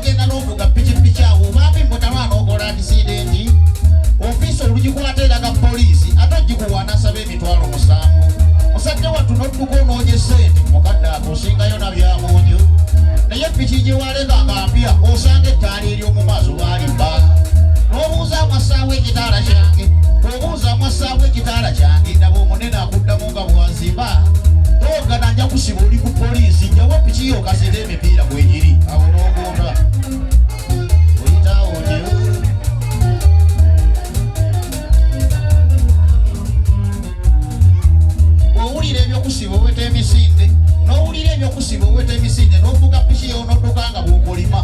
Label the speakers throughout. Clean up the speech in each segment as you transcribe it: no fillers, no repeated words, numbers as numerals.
Speaker 1: ogenda n'ovuga pikipiki awo obambi mutalwana okola accident ofiisi olugikulateraga poliisi ate ogikuwa nasaba emitwalo 7 musajja wattu n'odduka onoonya sente mukadde ako osingayo nabyamunju naye piki gye walekanga mpya osanga ettaala ery'omu maaso balimba n'obuuza amasaawo ekitaala kyange obuuza amasaawo ekitaala kyange naba omunene akuddamu nga bwanzimba toogana nja kusiba oli ku poliisi njawo piki yo kasera emipiira bwegiri awo n'ogonda oyitawo nyo owulira ebyokusiba oweta emisinde n'owulira ebyokusiba oweta emisinde n'ovuga piki yo n'odduka nga bw'okolima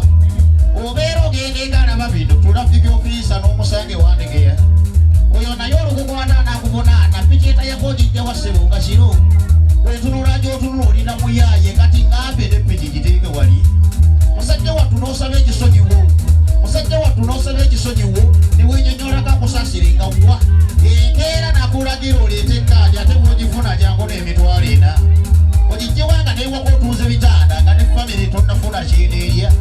Speaker 1: obeera ogenda egalaba bino tulafiki ofiisa n'omusange wandegeya oyo naye olukukwata anakubonaana piki etayako gijja wasebo nga kiro wetunula gy'otunula olina muyaaye kati ngambe ne piki giteeke wali musajja wattu n'osaba ekisonyiwo musajja wattu n'osaba ekisonyiwo niwenyonyolako akusasire nga wa enkeera nakulagira oleeta ekkaadi ate bwogifuna jangu n'emitwalo 4 ogijjewanga newaka otuuza ebitanda nga ne famire tonnafuna kyeneerya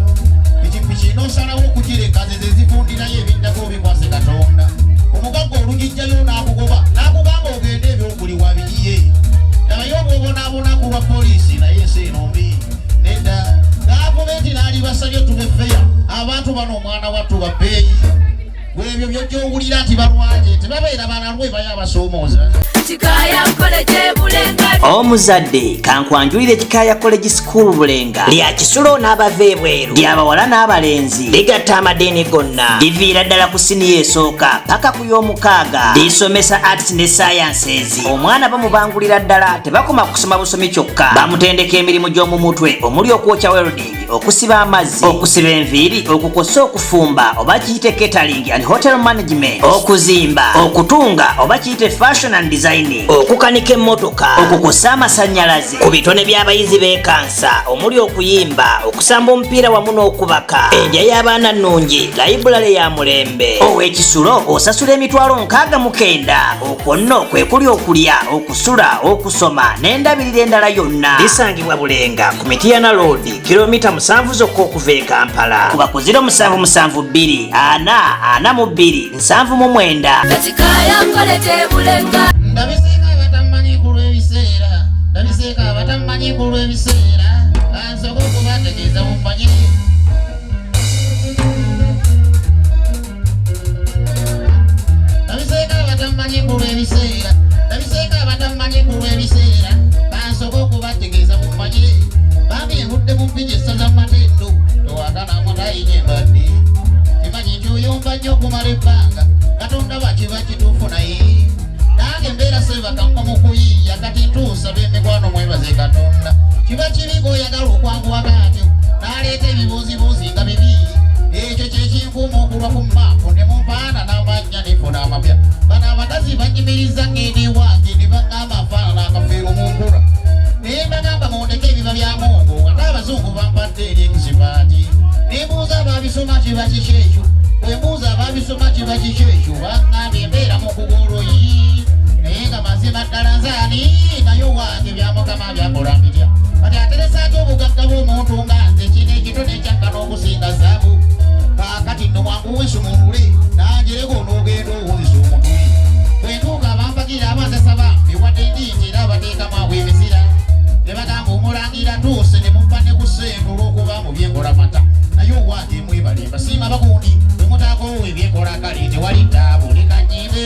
Speaker 1: pikipiki n'osalawo okugireka ze zifundirayo ebiddako bikwase katonda omugagga olugijjayo n'akugoba n'akugamba ogende ebyokuliwa bigiye nabayo obwobonaabona ku lwa poliisi naye ensi eno mbi nedda gavumenti naali basabye tubefeya abantu bano omwana wattu bappeeyi gwebyo byojjowulira nti balwanye tebabeera banalwe bayabasoomooza
Speaker 2: omuzadde kankwanjulira ekikaaya college school Bulenga lya kisulo n'abava ebweru ly'abawala n'abalenzi ligatta amadeeni gonna liviira ddala ku siniya esooka paka ku y'omukaaga lisomesa arts ne sciences omwana bamubangulira ddala tebakoma kusoma busomi kyokka bamutendeka emirimu gy'omu mutwe omuli okwokya welding okusiba amazzi okusiba enviiri okukosa okufumba oba kiyite catering and hotel management okuzimba okutunga oba kiyite fashion and design okukanika emmotoka okukosa amasannyalaze ku bitone by'abayizi b'ekansa omuli okuyimba okusamba omupiira wamu n'okubaka endya y'abaana nnungi layibulale ya mulembe ow'ekisulo osasula emitwalo 69 okwo nno kwe kuli okulya okusula okusoma n'endabirira endala yonna lisangibwa Bulenga ku Mityana Road kilomita 7 zokka okuva e Kampala ku bakozi 772 442 799
Speaker 1: ndabiseka batamanyi ku lw'ebiseera ndabiseka batamanyi ku lw'ebiseera ansoka okubategeeza mumanye ndabiseka batamanyi ku lw'ebiseera ndabiseka batamanyi ku lw'ebiseera ansoka okubategeeza mumanye bambi envudde mu mpigi essaza matendo towagana mutayinye mbadde kimanyi nti oyomba nnyo okumala ebbanga katonda bakiba kituufu naye nange mbeera sebakamba mu kuyiiya kati ntuusa b'emikwano mwebaze katonda kiba kiriko oyagala okwanguwa katyo n'aleeta ebibuuzibuuzi nga bibi ekyo kyekinkuuma okulwa ku maapu ne mumpaana n'amannya nefuna amapya bano abakazi banyimiriza ng'eni wange ne baŋŋamba nfaanana akafeero mu nkula naye mbagamba mundeke ebiba bya mungu ate abazungu bampadde eri ekisipaati nebuuza ababisoma kiba kikekyo bwembuuza ababisoma kiba kikekyo baŋŋambye embeera mu kugoloyi naye nga mazima ddala nzaani naye wange byamukama byakola mbitya kati ateresaako obugagga bw'omuntu nga nze kino ekitone ekyakka n'okusinga zaabu kaakati nno mwangu wesumulule nanjereko n'ogenda owulisa omutwe bwentuuka abampagira abazesa bambi wadde ndingi era abateekamu abw'ebizira ne bagamba omulangira tuuse ne mumpa ne ku ssente olw'okuba mu byenkola mata naye owange mwebale mbasiima bakundi bwe mutaakoowo ebyenkola kale tewali ttaabu lekanyimbe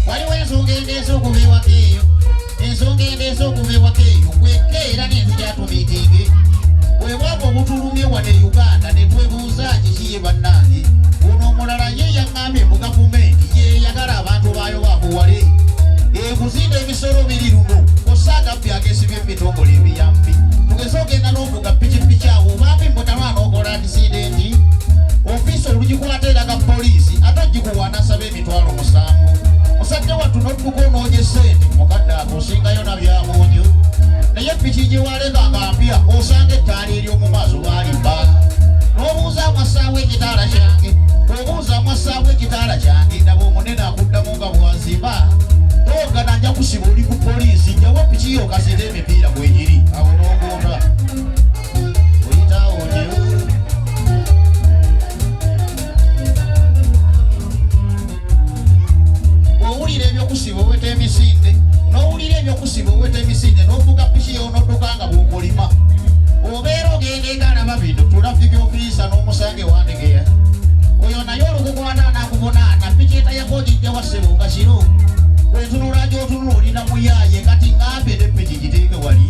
Speaker 1: waliwo ensonga endeesa okuva ewaka eyo ensonga endeesa okuva ewaka eyo kwekeera n'enzijatumiitinge bwebwaba obutulumye wane Uganda ne twebuuza kikiye bannange ono omulala ye yaŋŋambye mu gavumenti yeyagala abantu baayo bakuwale ekuzinda ebisolo biri luno osaaga byagesibye ebitongole ebiyambi tugeze ogenda n'ovuga pikipiki awo obambi mutalwana okola accident ofiisi olugikulateraga poliisi ate ogikuwa nasaba emitwalo 7 musajja wattu n'odduka onoonya sente mukadde ako osingayo nabyamunju naye piki gye walekanga mpya osanga ettaala ery'omu maaso balimba n'obuuza amasaawo ekitaala kyange obuuza amasaawo ekitaala kyange naba omunene akuddamu nga bwanzimba toogana ebyokusiba oweta emisinde n'ofuga piki y'onodukanga bw'okulima obeera ogenda engalaba bino tulafika ofiisa n'omusange wandegeya oyo naye olukukwata anakubonaana piki etayako gijja wassebo nga kiro wetunula gy'otunula olina muyaaye kati ngambe ne piki giteeke wali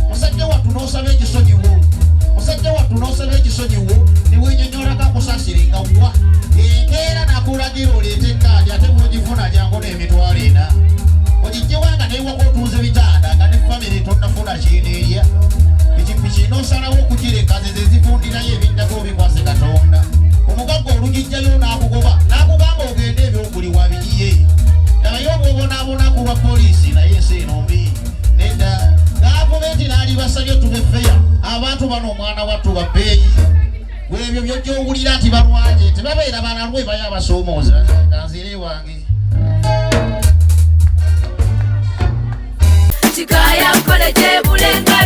Speaker 1: musajja wattu n'osaba ekisonyiwo musajja wattu n'osaba ekisonyiwo niwenyonyolako akusasire nga wa enkeera nakulagira oleete ekkaadi ate bwogifuna jangu n'emitwalo 4 ogijjewanga newaka otuuza ebitanda nga ne famire tonnafuna kyeneerya pikipiki n'osalawo okugireka ze zifundirayo ebiddako bikwase katonda omugagga olugijjayo n'akugoba n'akugamba ogende ebyokuliwa bigiye nabayo obwobonaabonako lwa poliisi naye ensi eno mbi nedda gavumenti n'ali basabye tubefeya abantu bano omwana wattu babbeeyi ebyo byojja owulira nti balwaje tebabeera banalwe baye abasoomooza kanzire wange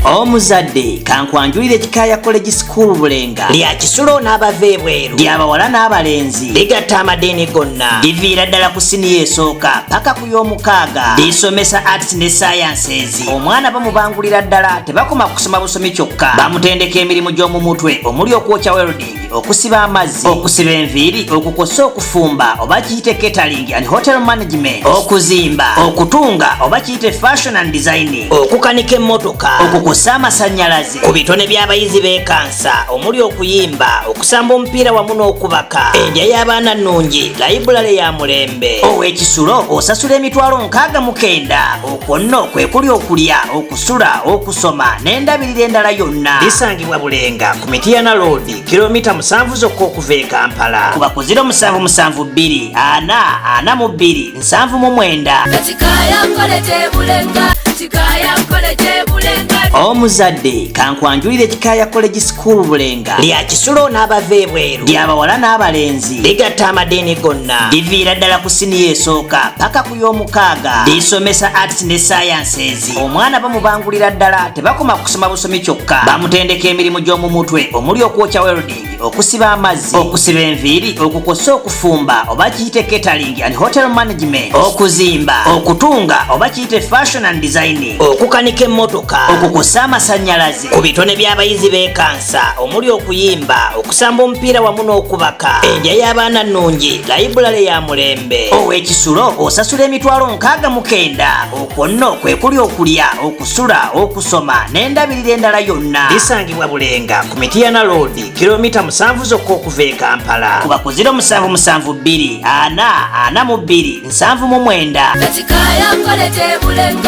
Speaker 2: omuzadde kankwanjulire ekikaaya college school bulenga lya kisulo n'abava ebweru ly'abawala n'abalenzi ligatta amadeeni gonna liviira ddala ku siniya esooka paka ku y'omukaaga lisomesa arts ne sciences omwana bamubangulira ddala tebakoma kusoma busomi kyokka bamutendeka emirimu gy'omu mutwe omuli okwokya welding okusiba amazzi okusiba enviiri okukosa okufumba oba kiyite catering and hotel management okuzimba okutunga oba kiyite fashion and design okukanika emmotoka okukosa amasannyalaze ku bitone by'abayizi b'ekansa omuli okuyimba okusamba omupiira wamu n'okubaka endya y'abaana nnungi layibulale ya mulembe ow'ekisulo osasula emitwalo 69 okwo nno kwe kuli okulya okusula okusoma n'endabirira endala yonna lisangibwa bulenga ku Mityana Road kilomita 7 zokka okuva e Kampala kuba ku 0772 442 799 omuzadde kankwanjulire ekikaaya college school bulenga lya kisulo n'abava ebweru ly'abawala n'abalenzi ligatta amadeeni gonna liviira ddala ku siniya esooka paka ku y'omukaaga lisomesa arts ne sciences omwana bamubangulira ddala tebakoma kusoma busomi kyokka bamutendeka emirimu gy'omu mutwe omuli okwokya welding okusiba amazzi okusiba enviiri okukosa okufumba oba kiyite catering and hotel management okuzimba okutunga oba kiyite fashion and design okukanika emmotoka okukosa amasannyalaze ku bitone by'abayizi b'ekansa omuli okuyimba okusamba omupiira wamu n'okubaka endya y'abaana nnungi layibulale ya mulembe ow'ekisulo osasula emitwalo 69 okwo nno kwe kuli okulya okusula okusoma n'endabirira endala yonna lisangibwa bulenga ku Mityana Road kilomita 7 zokka okuva e Kampala kuba ku 0772 442 799